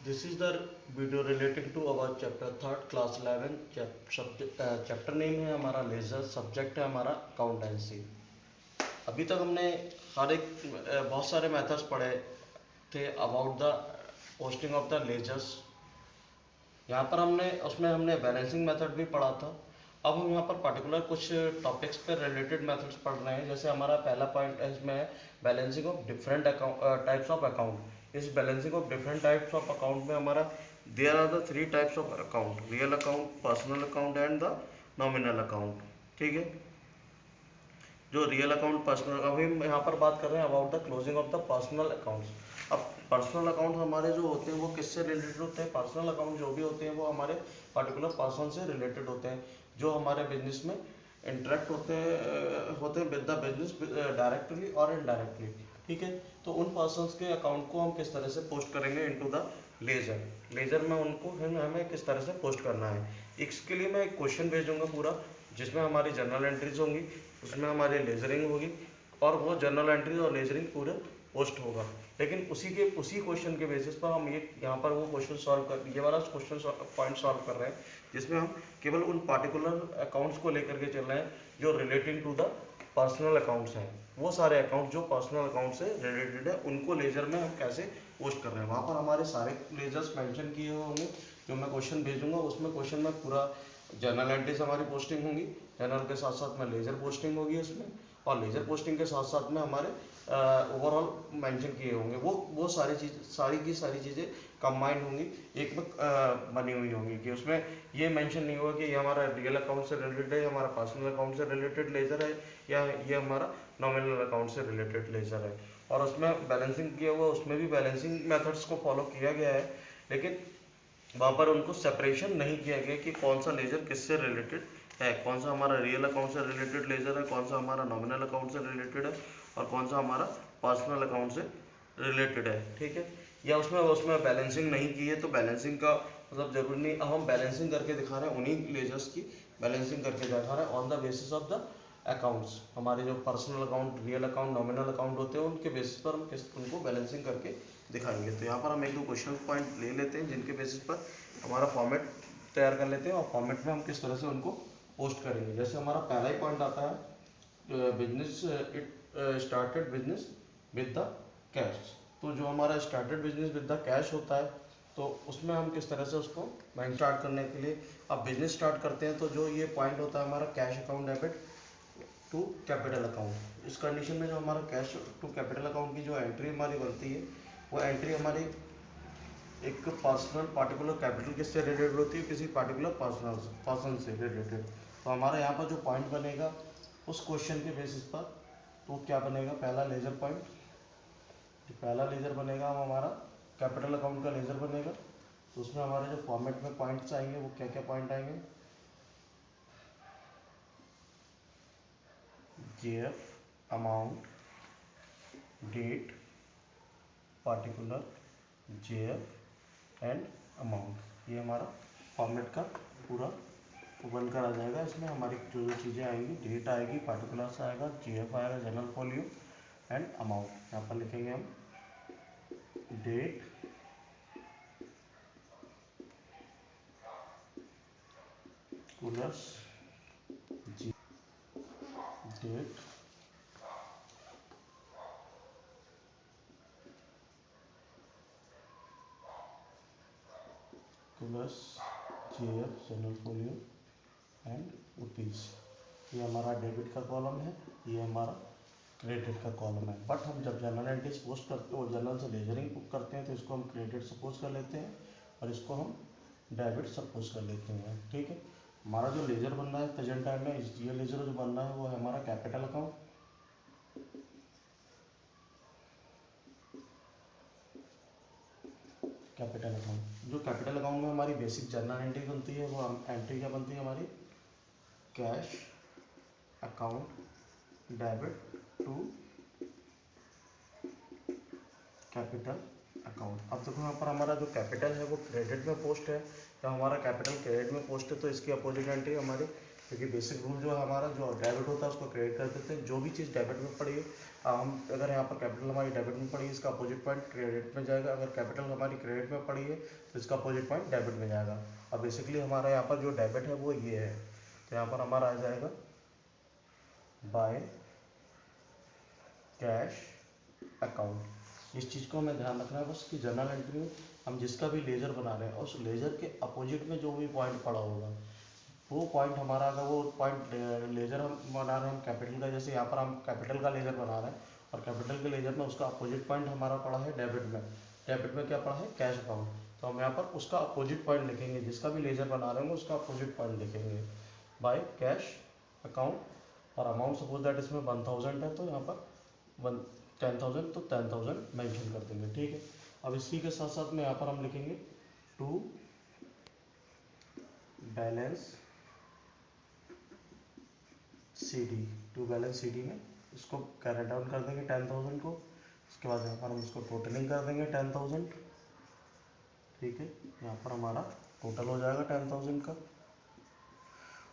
This is the video relating to our chapter third class 11 chapter name है हमारा laser, subject है हमारा accountancy. अभी तक हमने हर एक बहुत सारे मेथड्स पढ़े थे about the posting of the ledgers. यहाँ पर हमने बैलेंसिंग मेथड भी पढ़ा था। अब हम यहाँ पर पर्टिकुलर कुछ टॉपिक्स पे रिलेटेड मेथड्स पढ़ रहे हैं। जैसे हमारा पहला पॉइंट इसमें है balancing of different types of account. इस balancing of different types of account में हमारा there are the three types of account, real account, personal account and the nominal account. ठीक है, जो रियल अकाउंट, पर्सनल, अभी हम यहाँ पर बात कर रहे हैं about the closing of the personal accounts. अब पर्सनल अकाउंट हमारे जो होते हैं वो किससे रिलेटेड होते हैं? पर्सनल अकाउंट जो भी होते हैं वो हमारे पर्टिकुलर पर्सन से रिलेटेड होते हैं, जो हमारे बिजनेस में इंटरेक्ट होते हैं विद द बिजनेस डायरेक्टली और इनडायरेक्टली। ठीक है, तो उन पर्सन्स के अकाउंट को हम किस तरह से पोस्ट करेंगे इनटू द लेजर में उनको हमें किस तरह से पोस्ट करना है। इसके लिए मैं एक क्वेश्चन भेजूंगा पूरा, जिसमें हमारी जर्नल एंट्रीज होंगी, उसमें हमारी लेजरिंग होगी और वो जर्नल एंट्रीज और लेजरिंग पूरे पोस्ट होगा। लेकिन उसी क्वेश्चन के बेसिस पर हम ये यहाँ पर वो क्वेश्चन सॉल्व कर, ये वाला क्वेश्चन पॉइंट सॉल्व कर रहे हैं, जिसमें हम केवल उन पार्टिकुलर अकाउंट्स को लेकर के चल रहे हैं जो relating to the personal accounts हैं। वो सारे अकाउंट जो पर्सनल अकाउंट से रिलेटेड है उनको लेजर में हम कैसे पोस्ट कर रहे हैं। वहाँ पर हमारे सारे लेजर्स मेंशन किए हुए होंगे। जो मैं क्वेश्चन भेजूंगा उसमें क्वेश्चन में पूरा जर्नल एंट्रीज हमारी पोस्टिंग होंगी, जर्नल के साथ साथ में लेजर पोस्टिंग होगी उसमें, और लेजर पोस्टिंग के साथ साथ में हमारे ओवरऑल मेंशन किए होंगे। वो सारी की सारी चीज़ें कंबाइंड होंगी, एक में बनी हुई होंगी कि उसमें ये मेंशन नहीं होगा कि ये हमारा रियल अकाउंट से रिलेटेड है, हमारा पर्सनल अकाउंट से रिलेटेड लेजर है, या ये हमारा नॉमिनल अकाउंट से रिलेटेड लेजर है। और उसमें बैलेंसिंग किया हुआ, उसमें भी बैलेंसिंग मेथड्स को फॉलो किया गया है, लेकिन वहाँ पर उनको सेपरेशन नहीं किया गया कि कौन सा लेजर किससे रिलेटेड है, कौन सा हमारा रियल अकाउंट से रिलेटेड लेजर है, कौन सा हमारा नॉमिनल अकाउंट से रिलेटेड है और कौन सा हमारा पर्सनल अकाउंट से रिलेटेड है। ठीक है, या उसमें बैलेंसिंग नहीं की है तो बैलेंसिंग का मतलब जरूरी नहीं। अब हम बैलेंसिंग करके दिखा रहे हैं, उन्हीं लेजर्स की बैलेंसिंग करके दिखा रहे हैं on the basis of the accounts. हमारे जो personal account, real account, nominal account होते हैं उनके बेसिस पर हम उनको बैलेंसिंग करके दिखाएंगे। तो यहाँ पर हम एक दो क्वेश्चन पॉइंट ले लेते हैं जिनके बेसिस पर हमारा फॉर्मेट तैयार कर लेते हैं, और फॉर्मेट में हम किस तरह से उनको पोस्ट करेंगे। जैसे हमारा पहला ही पॉइंट आता है business, it started business with the cash. तो जो हमारा started business with the cash होता है तो उसमें हम किस तरह से उसको बैंक स्टार्ट करने के लिए अब बिजनेस स्टार्ट करते हैं, तो जो ये पॉइंट होता है हमारा cash account debit to capital account. इस कंडीशन में जो हमारा कैश टू कैपिटल अकाउंट की जो एंट्री हमारी बनती है वो एंट्री हमारी एक पर्सनल पार्टिकुलर कैपिटल किससे रिलेटेड होती है, किसी पार्टिकुलर पर्सन से रिलेटेड। तो हमारा यहाँ पर जो पॉइंट बनेगा उस क्वेश्चन के बेसिस पर, तो क्या बनेगा, पहला लेजर पॉइंट, पहला लेजर बनेगा हमारा कैपिटल अकाउंट का लेजर बनेगा। तो उसमें हमारे जो फॉर्मेट में पॉइंट्स आएंगे वो क्या क्या पॉइंट आएंगे, JF, amount, date, particular, JF and amount. ये हमारा फॉर्मेट का पूरा बनकर आ जाएगा। इसमें हमारी जो जो चीज़ें आएंगी, डेट आएगी, पार्टिकुलर्स आएगा, जेएफ आएगा, जनरल वॉल्यूम एंड अमाउंट। यहाँ पर लिखेंगे हम डेट, कूलर्स, डेट, कूलर्स, JF, general volume and rupees. ये हमारा डेबिट का कॉलम है, ये हमारा क्रेडिट का कॉलम है। बट हम जब जनरल एंट्रीज पोस्ट करते हैं और जनरल से लेजरिंग करते हैं तो इसको हम क्रेडिट सपोज कर लेते हैं और इसको हम डेबिट सपोज कर लेते हैं। ठीक है, हमारा जो लेजर बन रहा है प्रेजेंट टाइम में, ये लेजर जो बन रहा है वो है हमारा कैपिटल अकाउंट। कैपिटल अकाउंट, जो कैपिटल अकाउंट में हमारी बेसिक जनरल एंट्री बनती है वो एंट्री क्या बनती है हमारी, cash account debit to capital account. अब देखो यहाँ पर हमारा जो कैपिटल है वो क्रेडिट में पोस्ट है, जब हमारा कैपिटल क्रेडिट में पोस्ट है तो इसकी अपोजिट एंट्री हमारी क्योंकि बेसिक रूल जो है हमारा, जो डेबिट होता है उसको क्रेडिट कर देते हैं। जो भी चीज़ डेबिट में पड़ी है, हम अगर यहाँ पर कैपिटल हमारी डेबिट में पड़ी है, इसका अपोजिट पॉइंट क्रेडिट में जाएगा। अगर कैपिटल हमारी क्रेडिट में पड़ी है तो इसका अपोजिट पॉइंट डेबिट में जाएगा। अब बेसिकली हमारा यहाँ पर जो डेबिट है वो ये है, तो यहाँ पर हमारा आ जाएगा बाय कैश अकाउंट। इस चीज़ को हमें ध्यान रखना है बस कि जर्नल एंट्री में हम जिसका भी लेजर बना रहे हैं, उस लेजर के अपोजिट में जो भी पॉइंट पड़ा होगा, वो पॉइंट हमारा, अगर वो पॉइंट लेजर हम बना रहे हैं हम कैपिटल का, जैसे यहाँ पर हम कैपिटल का लेजर बना रहे हैं और कैपिटल के लेजर में उसका अपोजिट पॉइंट हमारा पड़ा है डेबिट में। डेबिट में क्या पड़ा है? Cash account. तो हम यहाँ पर उसका अपोजिट पॉइंट लिखेंगे, जिसका भी लेजर बना रहे होंगे उसका अपोजिट पॉइंट लिखेंगे बाय कैश अकाउंट। और अमाउंट सपोज दैट इसमें 1000 है, तो यहाँ पर 10,000, तो 10,000 मेंशन कर देंगे। ठीक है। अब इसी के साथ साथ में यहाँ पर हम लिखेंगे to balance CD। To balance CD में इसको कैरी डाउन कर देंगे 10,000 को। उसके बाद यहाँ पर हम इसको टोटलिंग कर देंगे 10,000। ठीक है। यहाँ पर हमारा टोटल हो जाएगा 10,000 का,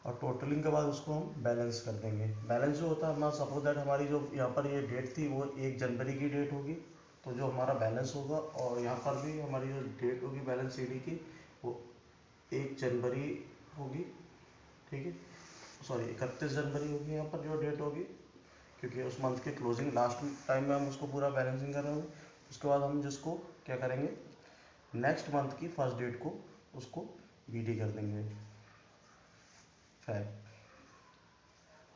और टोटलिंग के बाद उसको हम बैलेंस कर देंगे। बैलेंस जो होता है हमारा, सपोज दैट हमारी जो यहाँ पर ये डेट थी वो 1 जनवरी की डेट होगी, तो जो हमारा बैलेंस होगा, और यहाँ पर भी हमारी जो डेट होगी बैलेंस CD की वो 1 जनवरी होगी। ठीक है, सॉरी 31 जनवरी होगी यहाँ पर जो डेट होगी, क्योंकि उस मंथ के क्लोजिंग लास्ट टाइम में हम उसको पूरा बैलेंसिंग कर रहे होंगे। उसके बाद हम जिसको क्या करेंगे, नेक्स्ट मंथ की फर्स्ट डेट को उसको BD कर देंगे फैब।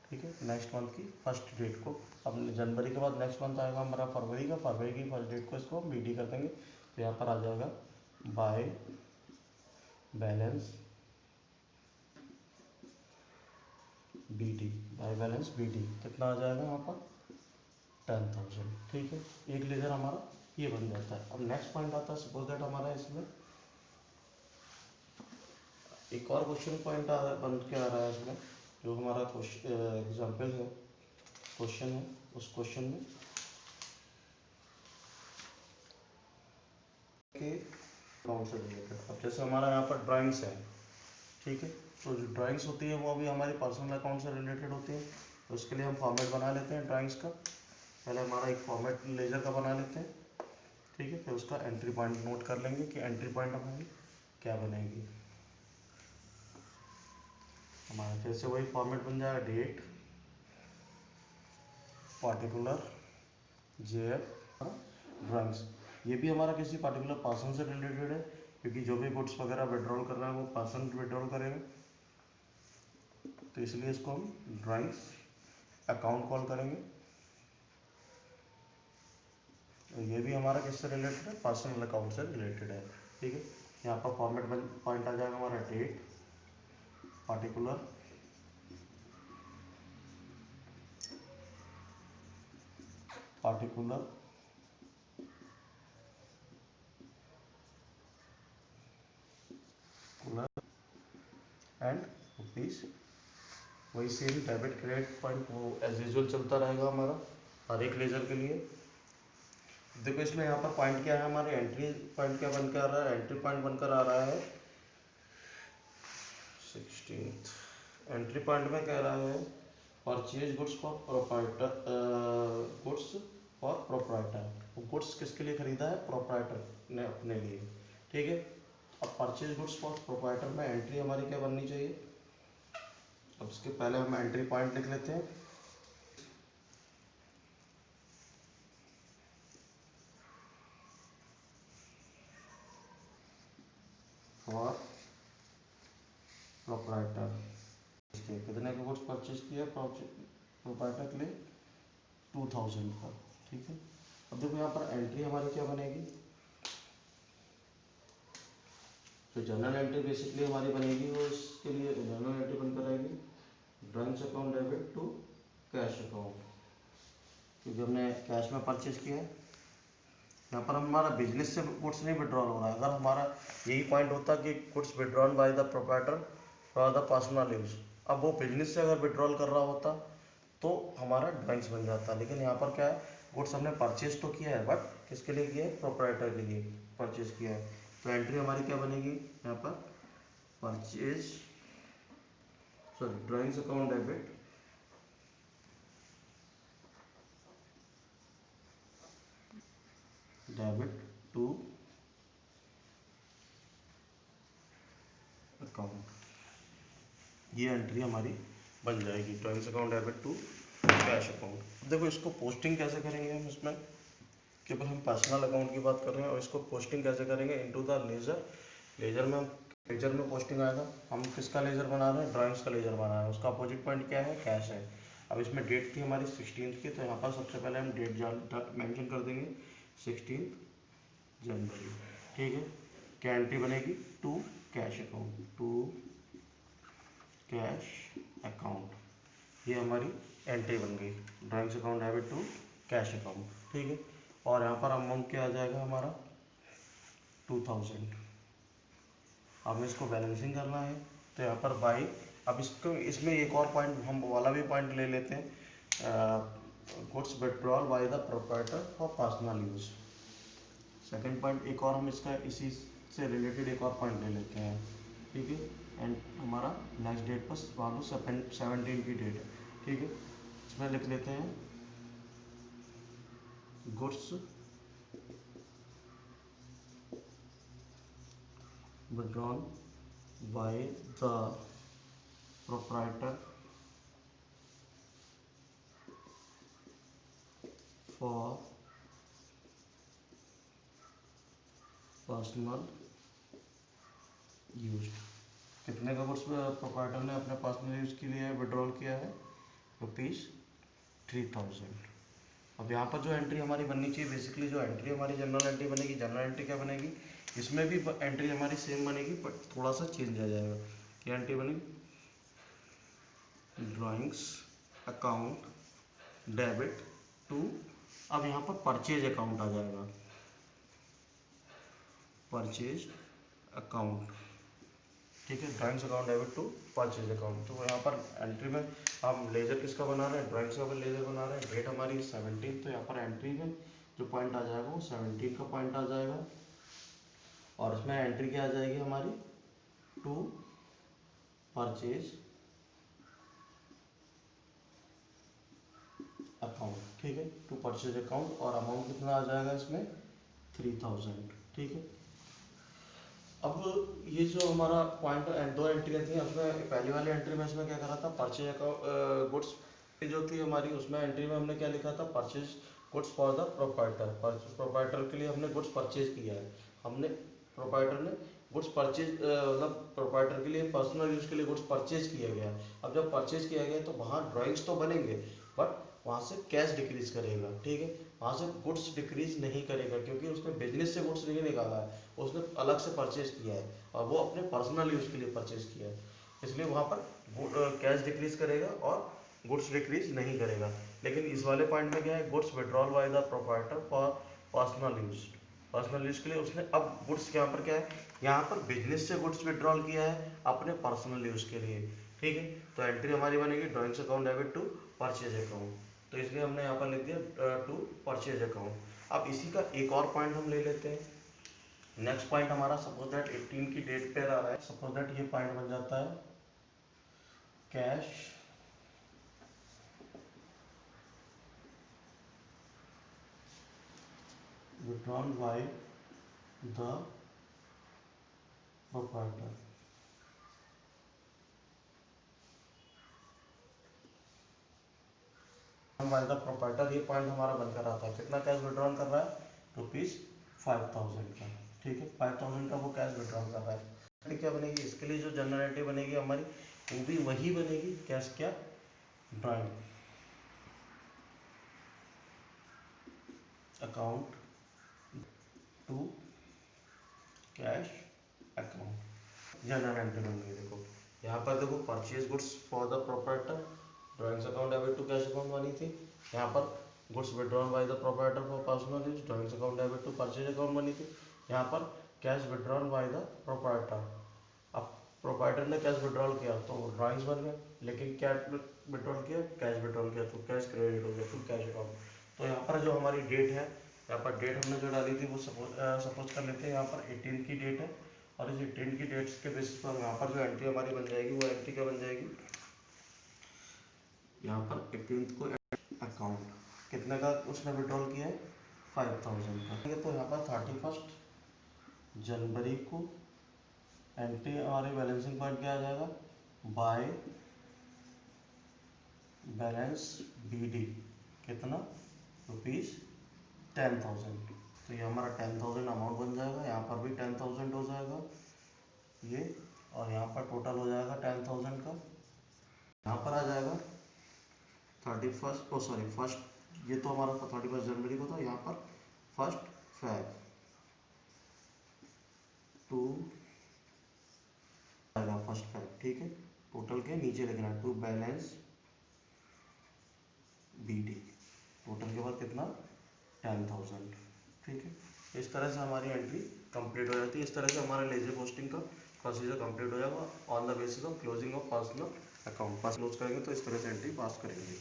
ठीक है, नेक्स्ट मंथ की फर्स्ट डेट को, अब जनवरी के बाद नेक्स्ट मंथ आएगा हमारा फरवरी का, फरवरी की फर्स्ट डेट को इसको हम BD कर देंगे। तो यहाँ पर आ जाएगा by balance BD। By balance BD कितना आ जाएगा यहाँ पर? 10,000। ठीक है, एक लेजर हमारा ये बन जाता है। अब नेक्स्ट पॉइंट आता है, सपोज दैट हमारा इसमें एक और क्वेश्चन पॉइंट बन के आ रहा है इसमें, जो हमारा एग्जाम्पल है, क्वेश्चन है, उस क्वेश्चन में के अकाउंट से रिलेटेड। अब जैसे हमारा यहाँ पर ड्राइंग्स है, ठीक है, तो जो ड्राइंग्स होती है वो अभी हमारी पर्सनल अकाउंट से रिलेटेड होती है। तो उसके लिए हम फॉर्मेट बना लेते हैं ड्राइंग्स का। पहले हमारा एक फॉर्मेट लेजर का बना लेते हैं। ठीक है, फिर उसका एंट्री पॉइंट नोट कर लेंगे कि एंट्री पॉइंट हमारी क्या बनेगी। हमारा फिर से वही फॉर्मेट बन जाएगा, डेट पार्टिकुलर JF ड्राइंग्स। ये भी हमारा किसी पार्टिकुलर पर्सन से रिलेटेड है, क्योंकि जो भी गुड्स वगैरह विड्रॉल कर रहा है वो पर्सन विड्रॉल करेगा, तो इसलिए इसको हम ड्राइंग्स अकाउंट कॉल करेंगे। तो ये भी हमारा किससे रिलेटेड है? पर्सनल अकाउंट से रिलेटेड है। ठीक है, यहाँ पर फॉर्मेट पॉइंट आ जाएगा हमारा डेट पार्टिकुलर एंड रुपीज। वही सेम डेबिट क्रेडिट पॉइंट वो एज यूजल चलता रहेगा हमारा हर एक लेजर के लिए। देखो इसमें यहाँ पर पॉइंट क्या है, हमारे एंट्री पॉइंट क्या बनकर आ रहा है? एंट्री पॉइंट बनकर आ रहा है 16th। एंट्री पॉइंट में कह रहा है purchase goods for proprietor, goods for proprietor. Goods किसके लिए खरीदा है? प्रोप्राइटर ने अपने लिए। ठीक है, अब परचेज गुड्स फॉर प्रोप्राइटर में एंट्री हमारी क्या बननी चाहिए? अब इसके पहले हम एंट्री पॉइंट लिख लेते हैं। फॉर प्रोप्राइटर कितने का गुड्स परचेज किया प्रोप्राइटर के लिए? 2000 का। ठीक है, अब देखो यहाँ पर एंट्री हमारी क्या बनेगी? तो जनरल एंट्री बेसिकली हमारी बनेगी, वो इसके लिए जनरल एंट्री बनकर आएगी drawings account debit to cash account, क्योंकि हमने कैश में परचेज किया है। यहाँ पर हमारा बिजनेस से गुड्स नहीं विड्रॉल हो रहा है। अगर हमारा यही पॉइंट होता कि goods withdrawal bye the proprietor for the personal use, अब वो बिजनेस से अगर विड्रॉल कर रहा होता तो हमारा ड्राइंग्स बन जाता। लेकिन यहाँ पर क्या है, गुड्स हमने परचेज तो किया है, बट किसके लिए किया है? प्रोप्राइटर के लिए परचेज किया है। तो एंट्री हमारी क्या बनेगी यहाँ पर? Purchase sorry drawings account debit to account, ये एंट्री हमारी बन जाएगी, drawings account debit to cash account. देखो इसको पोस्टिंग कैसे करेंगे हम, इसमें केवल हम पर्सनल अकाउंट की बात कर रहे हैं, और इसको पोस्टिंग कैसे करेंगे, इनटू द लेजर। लेजर में हम लेजर में पोस्टिंग आएगा, हम किसका लेजर बना रहे हैं, ड्राइंग्स का लेजर बना रहे हैं, उसका अपोजिट पॉइंट क्या है, कैश है। अब इसमें डेट थी हमारी 16 की, तो यहाँ पर सबसे पहले हम डेट मेंशन कर देंगे 16 जनवरी, ठीक है। क्या एंट्री बनेगी, to cash account, to cash account, ये हमारी एंट्री बन गई, drawings account debit to cash account, ठीक है। और यहाँ पर अमाउंट क्या आ जाएगा हमारा 2000। हमें इसको बैलेंसिंग करना है, तो यहाँ पर बाई, अब इसको इसमें एक और पॉइंट हम वाला भी पॉइंट ले लेते हैं, goods withdrawal bye the proprietor for personal use. Second point एक और हम इसका इसी से रिलेटेड एक और पॉइंट ले लेते हैं, ठीक है। एंड हमारा नेक्स्ट डेट पर मान लो 17 की डेट है, ठीक है। इसमें लिख लेते हैं goods withdrawn by the proprietor for personal use. कितने का गुड्स प्रोप्राइटर ने अपने पर्सनल यूज के लिए विड्रॉल किया है, ₹3000। अब यहाँ पर जो एंट्री हमारी बननी चाहिए, बेसिकली जो एंट्री हमारी जनरल एंट्री बनेगी, जनरल एंट्री क्या बनेगी, इसमें भी एंट्री हमारी सेम बनेगी, बट थोड़ा सा चेंज आ जाएगा। क्या एंट्री बनेगी, ड्राइंग्स अकाउंट डेबिट टू, अब यहाँ पर परचेज अकाउंट आ जाएगा, परचेज अकाउंट, ठीक है। Drawings account debit to purchase account, तो यहाँ पर एंट्री में हम लेजर किसका बना रहे हैं, ड्राइंग्स का लेजर बना रहे हैं, डेट हमारी 17, तो यहाँ पर एंट्री में जो पॉइंट आ जाएगा वो 17 का पॉइंट आ जाएगा, और इसमें एंट्री क्या आ जाएगी हमारी, टू परचेज अकाउंट, ठीक है, टू परचेज अकाउंट, और अमाउंट कितना आ जाएगा इसमें 3000, ठीक है। अब ये जो हमारा पॉइंट दो एंट्री थी, उसमें पहली वाली एंट्री में इसमें क्या करा था, परचेज अकाउंट गुड्स जो थी हमारी, उसमें एंट्री में हमने क्या लिखा था, purchase goods for the proprietor, proprietor के लिए हमने गुड्स परचेज किया है, हमने प्रोप्राइटर ने गुड्स परचेज मतलब प्रोप्राइटर के लिए पर्सनल यूज के लिए गुड्स परचेज किया गया है। अब जब परचेज किया गया तो वहाँ ड्राइंग्स तो बनेंगे, बट वहाँ से कैश डिक्रीज करेगा, ठीक है। वहाँ से गुड्स डिक्रीज नहीं करेगा, क्योंकि उसने बिजनेस से गुड्स नहीं निकाला है, उसने अलग से परचेज किया है, और वो अपने पर्सनल यूज के लिए परचेज किया है, इसलिए वहाँ पर कैश डिक्रीज करेगा और गुड्स डिक्रीज नहीं करेगा। लेकिन इस वाले पॉइंट में क्या है, goods withdrawal bye the proprietor for personal use, personal use के लिए उसने अब गुड्स यहाँ पर क्या है, यहाँ पर बिजनेस से गुड्स विड्रॉल किया है अपने पर्सनल यूज के लिए, ठीक है। तो एंट्री हमारी बनेगी drawings account debit to purchase account, तो इसलिए हमने यहाँ पर लिख दिया टू परचेज अकाउंट। अब इसी का एक और पॉइंट हम ले लेते हैं। नेक्स्ट पॉइंट हमारा सपोज दैट 18 की डेट पे आ रहा है, सपोज दैट ये पॉइंट बन जाता है cash withdrawn by the proprietor, bye the proprietor, ये पॉइंट हमारा बनकर आता है, कितना कैश विड्रॉल कर रहा है, ₹5000 का, ठीक है। 5000 का वो कैश विड्रॉल कर रहा है, क्या बनेगी इसके लिए, जो जनरल एंट्री बनेगी हमारी, वो भी वही बनेगी, कैश क्या, drawing account to cash account, general entry बन गई। देखो यहाँ पर देखो, purchase goods for the proprietor, drawings account debit to cash account बनी थी, यहाँ पर goods withdrawn by the proprietor for personal use, drawings account debit to purchase account बनी थी, यहाँ पर cash withdrawn by the proprietor. अब प्रोप्राइटर ने कैश विड्रॉल किया तो ड्राइंग्स बन गए, लेकिन क्या विड्रॉल किया, कैश विड्रॉल किया, तो कैश क्रेडिट हो गया टू कैश अकाउंट। तो यहाँ पर जो हमारी डेट है, यहाँ पर डेट हमने जो डाली थी वो सपोज कर लेते हैं, यहाँ पर 18 की डेट है, और इस 18 की डेट्स के बेसिस पर यहाँ पर जो एंट्री हमारी बन जाएगी वो एंट्री क्या बन जाएगी, यहाँ पर 18th को अकाउंट कितने का उसने विड्रॉल किया है 5000 का। तो यहाँ पर 31 जनवरी को एंट्री हमारी बैलेंसिंग पॉइंट क्या आ जाएगा बाय बैलेंस BD कितना ₹10,000। तो ये हमारा 10,000 अमाउंट बन जाएगा, यहाँ पर भी 10,000 हो जाएगा ये, और यहाँ पर टोटल हो जाएगा 10,000 का। यहाँ पर आ जाएगा 31 ये तो हमारा 31 जनवरी को था, यहाँ पर 1 Feb टू आएगा 1 Feb, ठीक है। टोटल के नीचे लिखना है टू बैलेंस BD, टोटल के बाद कितना 10,000, ठीक है। इस तरह से हमारी एंट्री कंप्लीट हो जाती है। इस तरह से हमारा लेजर पोस्टिंग का प्रोसीजर कंप्लीट हो जाएगा on the basis of closing of personal account. Pass close करेंगे तो इस तरह से एंट्री पास करेंगे।